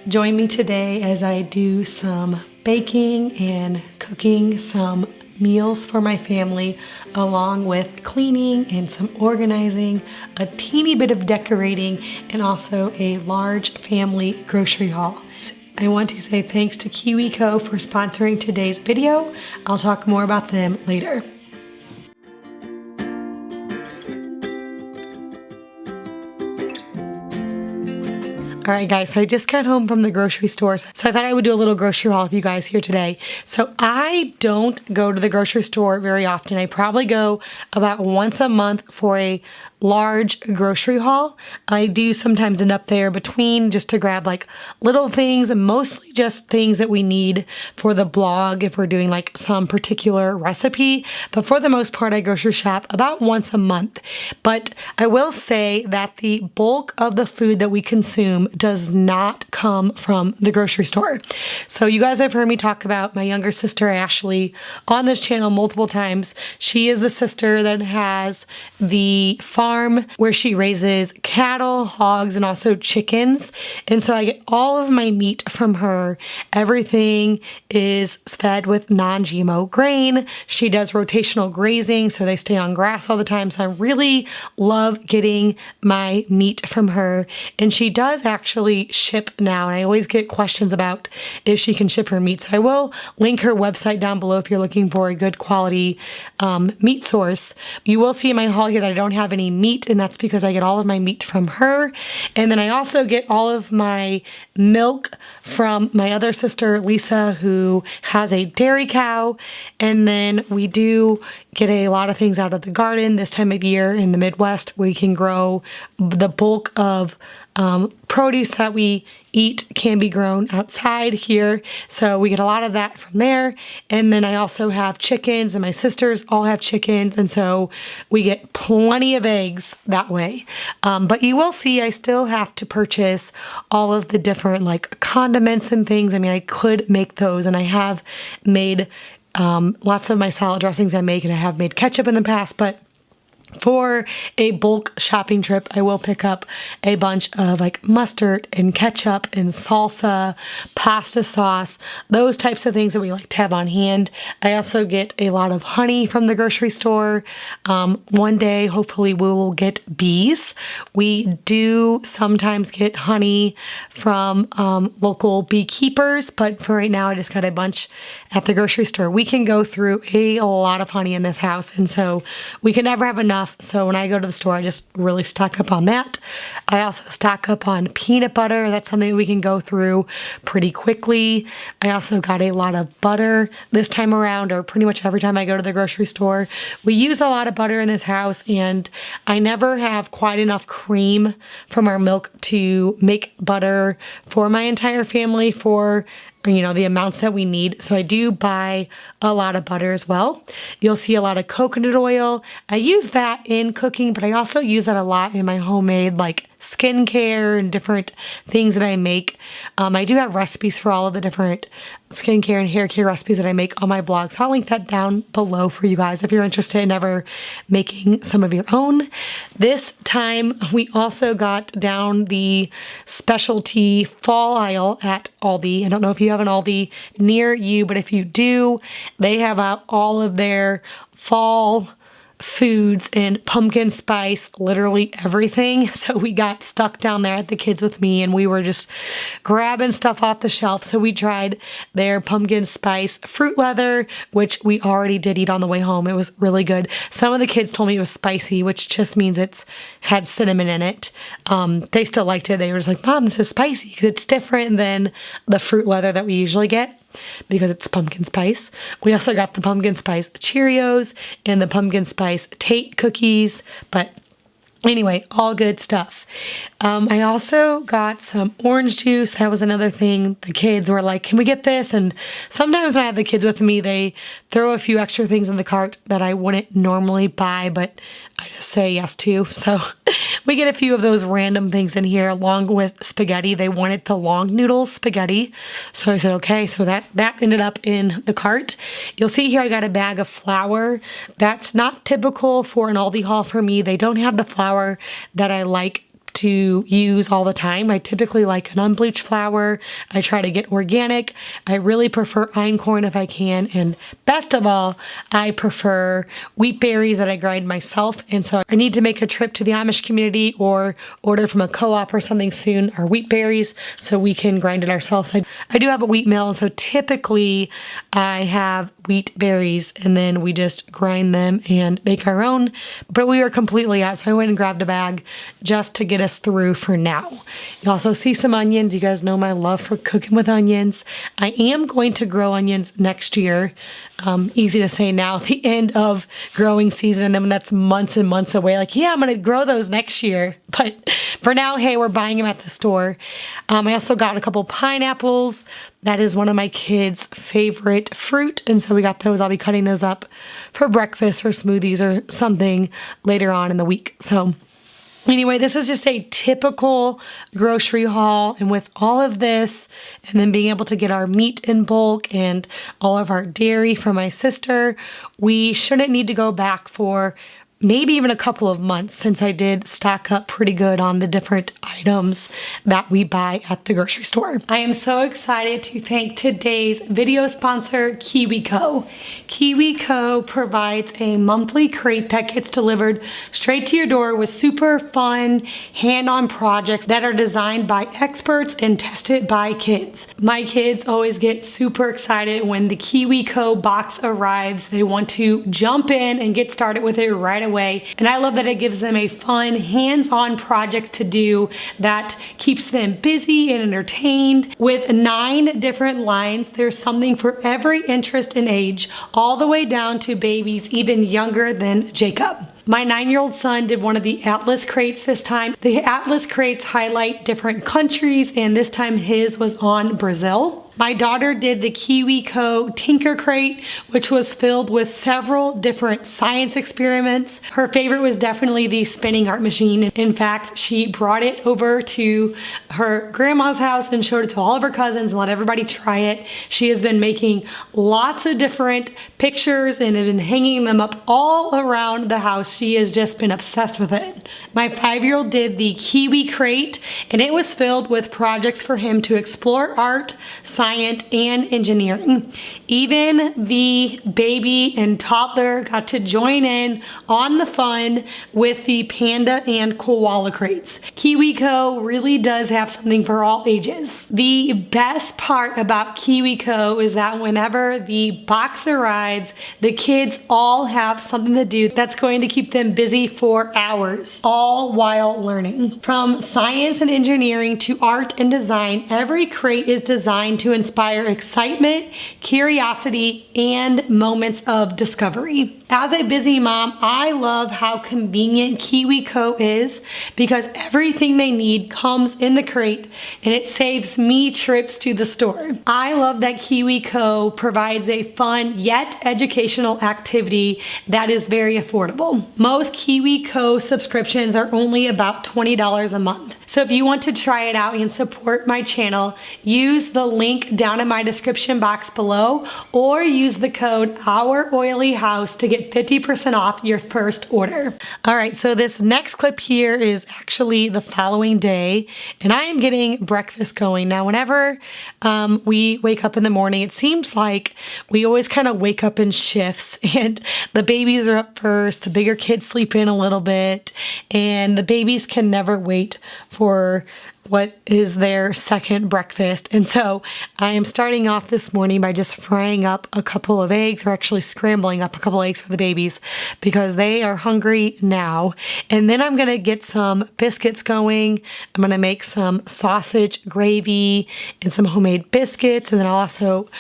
Join me today as I do some baking and cooking some meals for my family, along with cleaning and some organizing, a teeny bit of decorating, and also a large family grocery haul. I want to say thanks to Kiwico for sponsoring today's video. I'll talk more about them later. All right, guys, so I just got home from the grocery store, so I thought I would do a little grocery haul with you guys here today. So I don't go to the grocery store very often. I probably go about once a month for a large grocery haul. I do sometimes end up there between just to grab like little things, and mostly just things that we need for the blog if we're doing like some particular recipe. But for the most part, I grocery shop about once a month. But I will say that the bulk of the food that we consume does not come from the grocery store. So you guys have heard me talk about my younger sister, Ashley, on this channel multiple times. She is the sister that has the farm where she raises cattle, hogs, and also chickens. And so I get all of my meat from her. Everything is fed with non-GMO grain. She does rotational grazing, so they stay on grass all the time. So I really love getting my meat from her. And she does actually ship now, and I always get questions about if she can ship her meat. So I will link her website down below if you're looking for a good quality meat source. You will see in my haul here that I don't have any meat, and that's because I get all of my meat from her. And then I also get all of my milk from my other sister, Lisa, who has a dairy cow. And then we do get a lot of things out of the garden. This time of year in the Midwest, we can grow the bulk of produce that we eat can be grown outside here. So we get a lot of that from there. And then I also have chickens, and my sisters all have chickens. And so we get plenty of eggs that way. But you will see I still have to purchase all of the different like condiments and things. I mean, I could make those, and I have made lots of my salad dressings I make, and I have made ketchup in the past, but for a bulk shopping trip, I will pick up a bunch of like mustard and ketchup and salsa, pasta sauce, those types of things that we like to have on hand. I also get a lot of honey from the grocery store. One day, hopefully, we will get bees. We do sometimes get honey from local beekeepers, but for right now, I just got a bunch at the grocery store. We can go through a lot of honey in this house, and so we can never have enough. So when I go to the store, I just really stock up on that. I also stock up on peanut butter. That's something that we can go through pretty quickly. I also got a lot of butter this time around, or pretty much every time I go to the grocery store. We use a lot of butter in this house, and I never have quite enough cream from our milk to make butter for my entire family for the amounts that we need. So I do buy a lot of butter as well. You'll see a lot of coconut oil. I use that in cooking, but I also use that a lot in my homemade like skincare and different things that I make. I do have recipes for all of the different skincare and hair care recipes that I make on my blog. So I'll link that down below for you guys if you're interested in ever making some of your own. This time we also got down the specialty fall aisle at Aldi. I don't know if you have an Aldi near you, but if you do, they have out all of their fall foods and pumpkin spice, literally everything. So we got stuck down there at the kids with me, and we were just grabbing stuff off the shelf. So we tried their pumpkin spice fruit leather, which we already did eat on the way home. It was really good. Some of the kids told me it was spicy, which just means it's had cinnamon in it. They still liked it. They were just like, Mom, this is spicy, because it's different than the fruit leather that we usually get, because it's pumpkin spice. We also got the pumpkin spice Cheerios and the pumpkin spice Tate cookies, but anyway, all good stuff. I also got some orange juice. That was another thing. The kids were like, can we get this? And sometimes when I have the kids with me, they throw a few extra things in the cart that I wouldn't normally buy, but I just say yes to. So we get a few of those random things in here along with spaghetti. They wanted the long noodles spaghetti. So I said, okay. So that ended up in the cart. You'll see here I got a bag of flour. That's not typical for an Aldi haul for me. They don't have the flour that I like to use all the time. I typically like an unbleached flour. I try to get organic. I really prefer einkorn if I can. And best of all, I prefer wheat berries that I grind myself. And so I need to make a trip to the Amish community or order from a co-op or something soon, our wheat berries, so we can grind it ourselves. I do have a wheat mill, so typically I have wheat berries and then we just grind them and make our own. But we were completely out, so I went and grabbed a bag just to get us through for now. You also see some onions. You guys know my love for cooking with onions. I am going to grow onions next year. Easy to say now, the end of growing season, and then when that's months and months away, like, yeah, I'm going to grow those next year. But for now, hey, we're buying them at the store. I also got a couple pineapples. That is one of my kids' favorite fruit, and so we got those. I'll be cutting those up for breakfast or smoothies or something later on in the week. So anyway, this is just a typical grocery haul, and with all of this, and then being able to get our meat in bulk and all of our dairy for my sister, we shouldn't need to go back for maybe even a couple of months, since I did stock up pretty good on the different items that we buy at the grocery store. I am so excited to thank today's video sponsor, Kiwico. Kiwico provides a monthly crate that gets delivered straight to your door with super fun hand-on projects that are designed by experts and tested by kids. My kids always get super excited when the Kiwico box arrives. They want to jump in and get started with it right away. And I love that it gives them a fun, hands-on project to do that keeps them busy and entertained. With 9 different lines, there's something for every interest and age, all the way down to babies even younger than Jacob. My 9-year-old son did one of the Atlas crates this time. The Atlas crates highlight different countries, and this time his was on Brazil. My daughter did the Kiwico Tinker Crate, which was filled with several different science experiments. Her favorite was definitely the spinning art machine. In fact, she brought it over to her grandma's house and showed it to all of her cousins and let everybody try it. She has been making lots of different pictures and have been hanging them up all around the house. She has just been obsessed with it. My 5-year-old did the Kiwi Crate, and it was filled with projects for him to explore art, science, and engineering. Even the baby and toddler got to join in on the fun with the panda and koala crates. Kiwico really does have something for all ages. The best part about Kiwico is that whenever the box arrives, the kids all have something to do that's going to keep them busy for hours, all while learning. From science and engineering to art and design, every crate is designed to inspire excitement, curiosity, and moments of discovery. As a busy mom, I love how convenient Kiwico is because everything they need comes in the crate and it saves me trips to the store. I love that Kiwico provides a fun yet educational activity that is very affordable. Most Kiwico subscriptions are only about $20 a month. So if you want to try it out and support my channel, use the link down in my description box below or use the code OurOilyHouse to get 50% off your first order. All right, so this next clip here is actually the following day, and I am getting breakfast going. Now, whenever we wake up in the morning, it seems like we always kind of wake up in shifts, and the babies are up first, the bigger kids sleep in a little bit, and the babies can never wait for what is their second breakfast. And so I am starting off this morning by just frying up a couple of eggs, or actually scrambling up a couple of eggs for the babies because they are hungry now. And then I'm going to get some biscuits going. I'm going to make some sausage gravy and some homemade biscuits. And then I'll also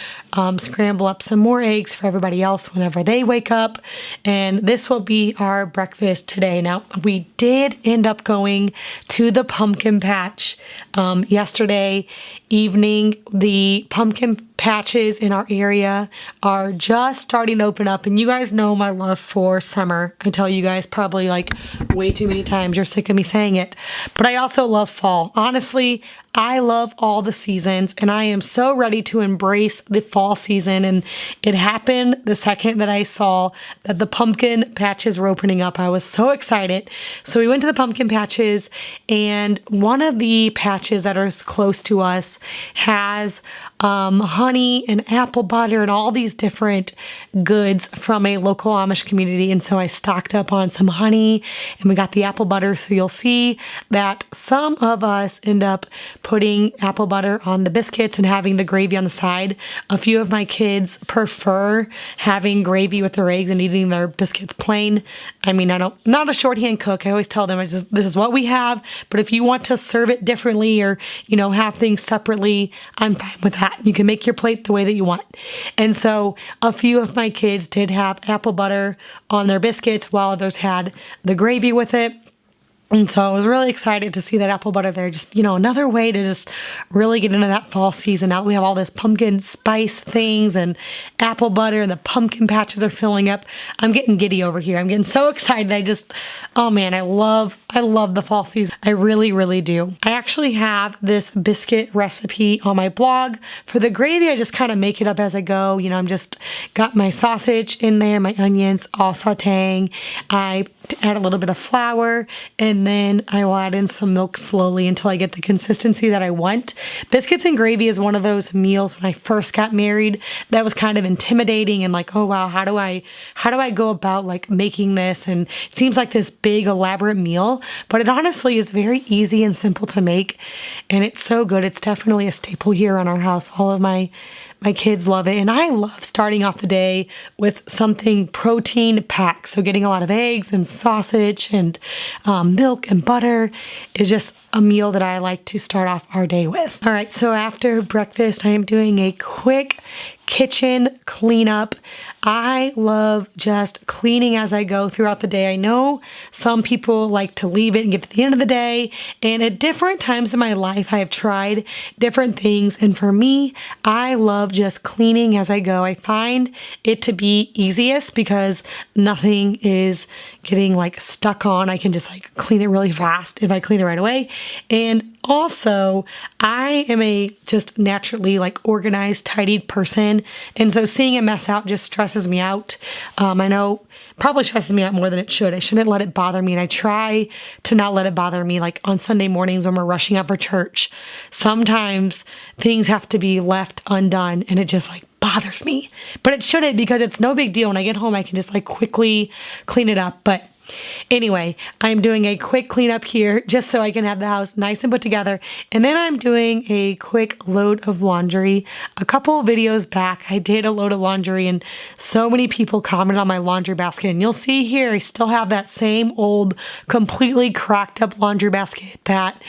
scramble up some more eggs for everybody else whenever they wake up. And this will be our breakfast today. Now, we did end up going to the pumpkin patch yesterday evening. The pumpkin patches in our area are just starting to open up, and you guys know my love for summer. I tell you guys probably like way too many times, you're sick of me saying it, but I also love fall. Honestly, I love all the seasons, and I am so ready to embrace the fall season. And it happened the second that I saw that the pumpkin patches were opening up. I was so excited. So we went to the pumpkin patches, and one of the patches that are close to us has honey and apple butter and all these different goods from a local Amish community. And so I stocked up on some honey, and we got the apple butter. So you'll see that some of us end up putting apple butter on the biscuits and having the gravy on the side. A few of my kids prefer having gravy with their eggs and eating their biscuits plain. I mean, not a shorthand cook. I always tell them, this is what we have, but if you want to serve it differently or, have things separately, I'm fine with that. You can make your plate the way that you want. And so a few of my kids did have apple butter on their biscuits while others had the gravy with it. And so I was really excited to see that apple butter there. Just, another way to just really get into that fall season. Now that we have all this pumpkin spice things and apple butter and the pumpkin patches are filling up, I'm getting giddy over here. I'm getting so excited. Oh man, I love the fall season. I really, really do. I actually have this biscuit recipe on my blog. For the gravy, I just kind of make it up as I go. I'm just got my sausage in there, my onions all sauteing. I add a little bit of flour, and then I will add in some milk slowly until I get the consistency that I want. Biscuits and gravy is one of those meals when I first got married that was kind of intimidating and like, oh wow, how do I go about like making this? And it seems like this big elaborate meal, but it honestly is very easy and simple to make, and it's so good. It's definitely a staple here in our house. All of my kids love it, and I love starting off the day with something protein packed. So getting a lot of eggs and sausage and milk and butter is just a meal that I like to start off our day with. All right, so after breakfast, I am doing a quick kitchen cleanup. I love just cleaning as I go throughout the day. I know some people like to leave it and get to the end of the day, and at different times in my life I have tried different things, and for me, I love just cleaning as I go. I find it to be easiest because nothing is getting like stuck on. I can just like clean it really fast if I clean it right away. And also, I am a just naturally like organized, tidied person. And so seeing a mess out just stresses me out. I know probably stresses me out more than it should. I shouldn't let it bother me. And I try to not let it bother me. Like on Sunday mornings when we're rushing out for church, sometimes things have to be left undone and it just like bothers me. But it shouldn't, because it's no big deal. When I get home, I can just like quickly clean it up. But anyway, I'm doing a quick cleanup here just so I can have the house nice and put together. And then I'm doing a quick load of laundry. A couple of videos back, I did a load of laundry and so many people commented on my laundry basket. And you'll see here, I still have that same old, completely cracked up laundry basket that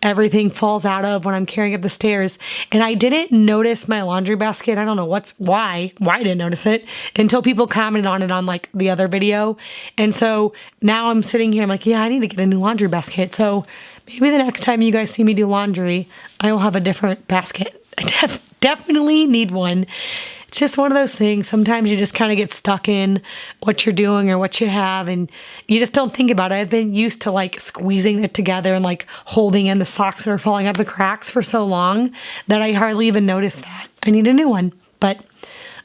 everything falls out of when I'm carrying up the stairs. And I didn't notice my laundry basket. I don't know why I didn't notice it until people commented on it on like the other video. And so now I'm sitting here, I'm like, yeah, I need to get a new laundry basket. So maybe the next time you guys see me do laundry, I will have a different basket. I definitely need one. It's just one of those things. Sometimes you just kind of get stuck in what you're doing or what you have, and you just don't think about it. I've been used to like squeezing it together and like holding in the socks that are falling out of the cracks for so long that I hardly even notice that. I need a new one, but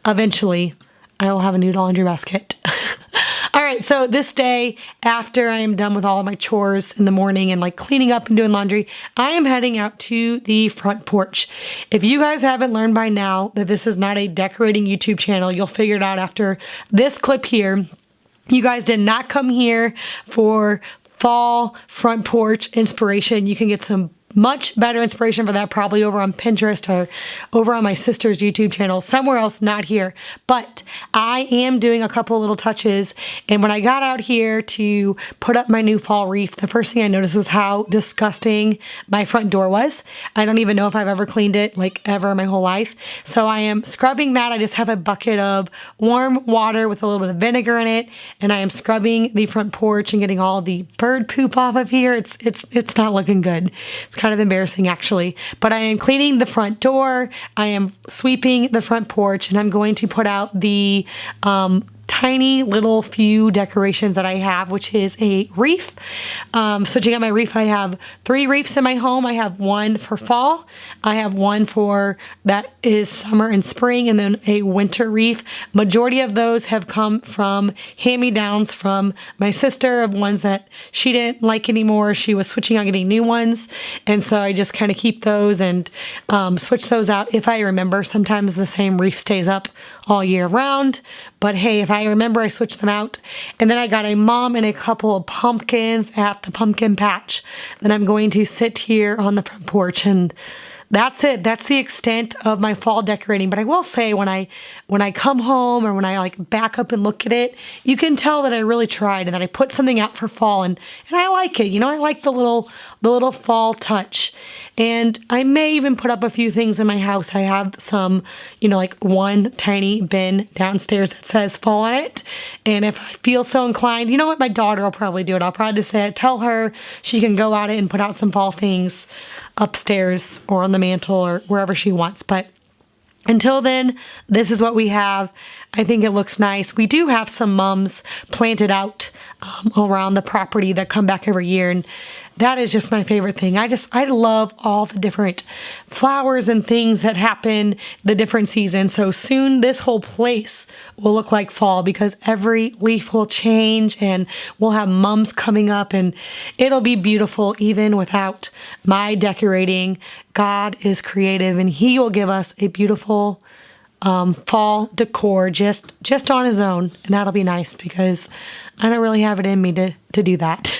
eventually I will have a new laundry basket. All right, so this day, after I am done with all of my chores in the morning and like cleaning up and doing laundry, I am heading out to the front porch. If you guys haven't learned by now that this is not a decorating YouTube channel, you'll figure it out after this clip here. You guys did not come here for fall front porch inspiration. You can get some much better inspiration for that probably over on Pinterest or over on my sister's YouTube channel, somewhere else, not here. But I am doing a couple little touches, and when I got out here to put up my new fall wreath, the first thing I noticed was how disgusting my front door was. I don't even know if I've ever cleaned it like ever in my whole life. So I am scrubbing that. I just have a bucket of warm water with a little bit of vinegar in it, and I am scrubbing the front porch and getting all the bird poop off of here. It's not looking good. It's kind kind of embarrassing actually. But I am cleaning the front door. I am sweeping the front porch, and I'm going to put out the tiny little few decorations that I have, which is a wreath. Switching out my wreath, I have 3 wreaths in my home. I have one for fall. I have one for that is summer and spring, and then a winter wreath. Majority of those have come from hand-me-downs from my sister, of ones that she didn't like anymore. She was switching on getting new ones, and so I just kind of keep those and switch those out if I remember. Sometimes the same wreath stays up all year round, but hey, if I remember, I switch them out. And then I got a mom and a couple of pumpkins at the pumpkin patch that I'm going to sit here on the front porch, and that's it. That's the extent of my fall decorating. But I will say, when I come home, or when I like back up and look at it, you can tell that I really tried and that I put something out for fall, and I like it. You know, I like the little fall touch. And I may even put up a few things in my house. I have some, you know, like one tiny bin downstairs that says fall on it. And if I feel so inclined, you know what, my daughter will probably do it. I'll probably just tell her she can go at it and put out some fall things upstairs or on the mantle or wherever she wants. But until then, this is what we have. I think it looks nice. We do have some mums planted out around the property that come back every year, and that is just my favorite thing. I love all the different flowers and things that happen the different seasons. So soon this whole place will look like fall, because every leaf will change, and we'll have mums coming up, and it'll be beautiful even without my decorating. God is creative, and He will give us a beautiful fall decor just on His own, and that'll be nice, because I don't really have it in me to do that.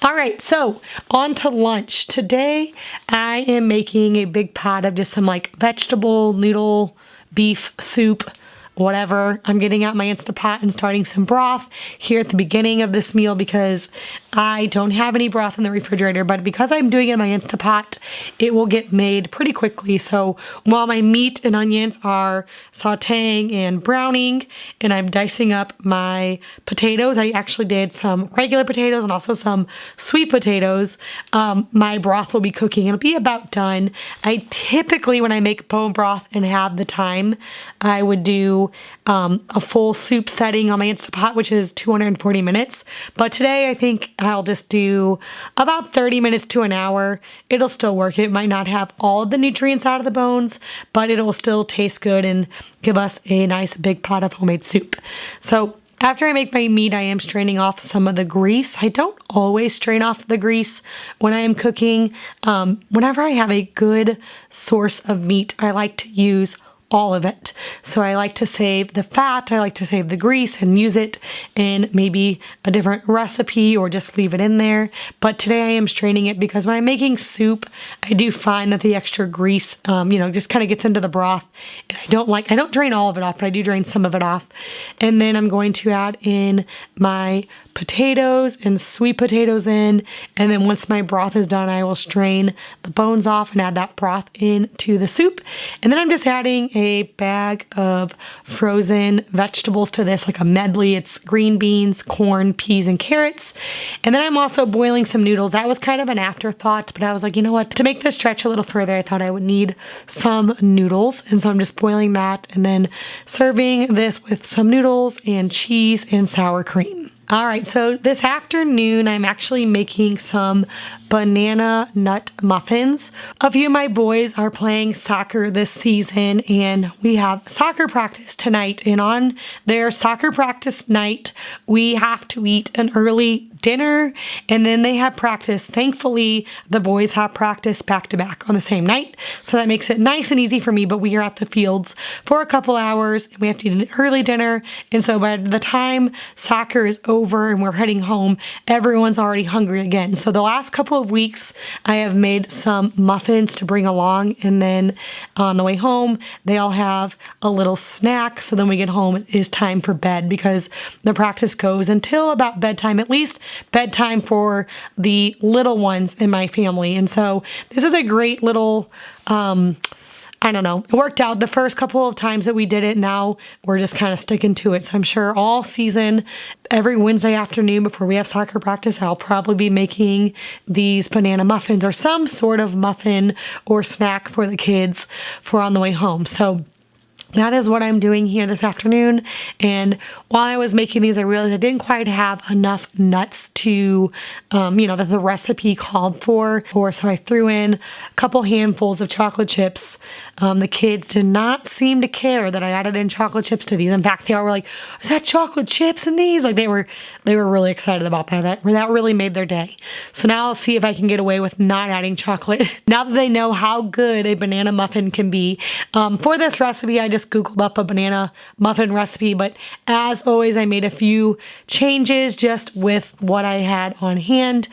All right, so on to lunch. Today, I am making a big pot of just some like vegetable, noodle, beef, soup, whatever. I'm getting out my Instapot and starting some broth here at the beginning of this meal, because I don't have any broth in the refrigerator, but because I'm doing it in my Instapot, it will get made pretty quickly. So while my meat and onions are sauteing and browning, and I'm dicing up my potatoes, I actually did some regular potatoes and also some sweet potatoes. My broth will be cooking. It'll be about done. I typically, when I make bone broth and have the time, I would do a full soup setting on my Instapot, which is 240 minutes. But today I think I'll just do about 30 minutes to an hour. It'll still work. It might not have all of the nutrients out of the bones, but it'll still taste good and give us a nice big pot of homemade soup. So after I make my meat, I am straining off some of the grease. I don't always strain off the grease when I am cooking. Whenever I have a good source of meat, I like to use all of it. So I like to save the fat, I like to save the grease and use it in maybe a different recipe or just leave it in there. But today I am straining it because when I'm making soup, I do find that the extra grease, just kind of gets into the broth. And I don't drain all of it off, but I do drain some of it off. And then I'm going to add in my potatoes and sweet potatoes in. And then once my broth is done, I will strain the bones off and add that broth into the soup. And then I'm just adding a bag of frozen vegetables to this, like a medley. It's green beans, corn, peas, and carrots. And then I'm also boiling some noodles. That was kind of an afterthought, but I was like, you know what? To make this stretch a little further, I thought I would need some noodles. And so I'm just boiling that and then serving this with some noodles and cheese and sour cream. All right, so this afternoon, I'm actually making some banana nut muffins. A few of my boys are playing soccer this season, and we have soccer practice tonight. And on their soccer practice night, we have to eat an early dinner, and then they have practice. Thankfully, the boys have practice back to back on the same night, so that makes it nice and easy for me. But we are at the fields for a couple hours, and we have to eat an early dinner. And so by the time soccer is over and we're heading home, everyone's already hungry again. So the last couple of weeks, I have made some muffins to bring along, and then on the way home, they all have a little snack. So then we get home, it is time for bed, because the practice goes until about bedtime, at least bedtime for the little ones in my family. And so this is a great little I don't know, it worked out the first couple of times that we did it. Now we're just kind of sticking to it. So I'm sure all season, every Wednesday afternoon before we have soccer practice, I'll probably be making these banana muffins or some sort of muffin or snack for the kids for on the way home. So that is what I'm doing here this afternoon. And while I was making these, I realized I didn't quite have enough nuts to, that the recipe called for. So I threw in a couple handfuls of chocolate chips. The kids did not seem to care that I added in chocolate chips to these. In fact, they all were like, "Is that chocolate chips in these?" Like they were really excited about that. That really made their day. So now I'll see if I can get away with not adding chocolate. Now that they know how good a banana muffin can be. For this recipe, I just Googled up a banana muffin recipe, but as always, I made a few changes just with what I had on hand.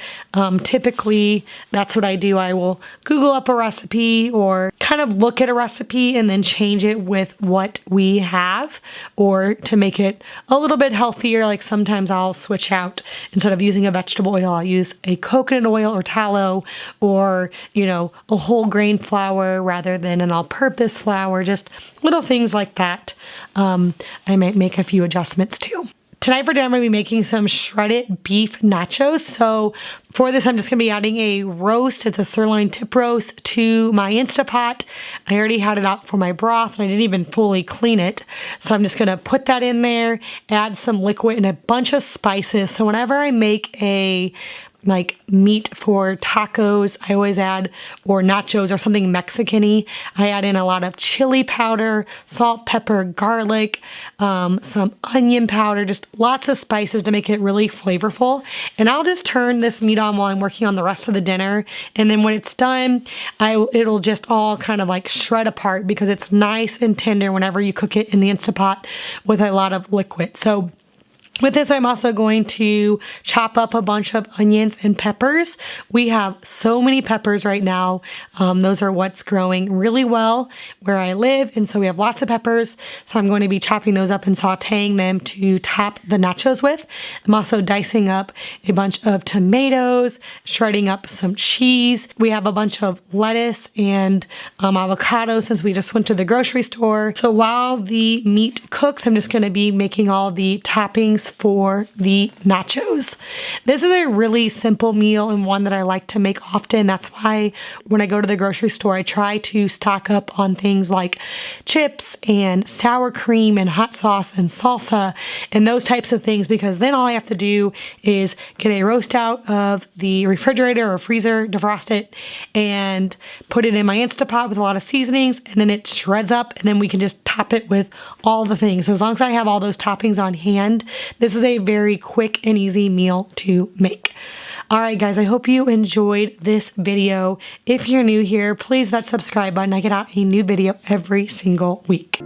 Typically, that's what I do. I will Google up a recipe or kind of look at a recipe and then change it with what we have, or to make it a little bit healthier. Like sometimes I'll switch out, instead of using a vegetable oil, I'll use a coconut oil or tallow, or, a whole grain flour rather than an all-purpose flour, just little things like that. I might make a few adjustments too. Tonight for dinner, I'm going to be making some shredded beef nachos. So for this, I'm just going to be adding a roast. It's a sirloin tip roast to my Instapot. I already had it out for my broth, and I didn't even fully clean it. So I'm just going to put that in there, add some liquid and a bunch of spices. So whenever I make a meat for tacos, I always add, or nachos or something Mexican-y, I add in a lot of chili powder, salt, pepper, garlic, some onion powder, just lots of spices to make it really flavorful. And I'll just turn this meat on while I'm working on the rest of the dinner. And then when it's done, it'll just all kind of shred apart, because it's nice and tender whenever you cook it in the Instapot with a lot of liquid. So with this, I'm also going to chop up a bunch of onions and peppers. We have so many peppers right now. Those are what's growing really well where I live, and so we have lots of peppers. So I'm going to be chopping those up and sauteing them to top the nachos with. I'm also dicing up a bunch of tomatoes, shredding up some cheese. We have a bunch of lettuce and avocado since we just went to the grocery store. So while the meat cooks, I'm just going to be making all the toppings for the nachos. This is a really simple meal and one that I like to make often. That's why when I go to the grocery store, I try to stock up on things like chips and sour cream and hot sauce and salsa and those types of things, because then all I have to do is get a roast out of the refrigerator or freezer, defrost it, and put it in my Instapot with a lot of seasonings, and then it shreds up, and then we can just top it with all the things. So as long as I have all those toppings on hand, this is a very quick and easy meal to make. All right, guys, I hope you enjoyed this video. If you're new here, please hit that subscribe button. I get out a new video every single week.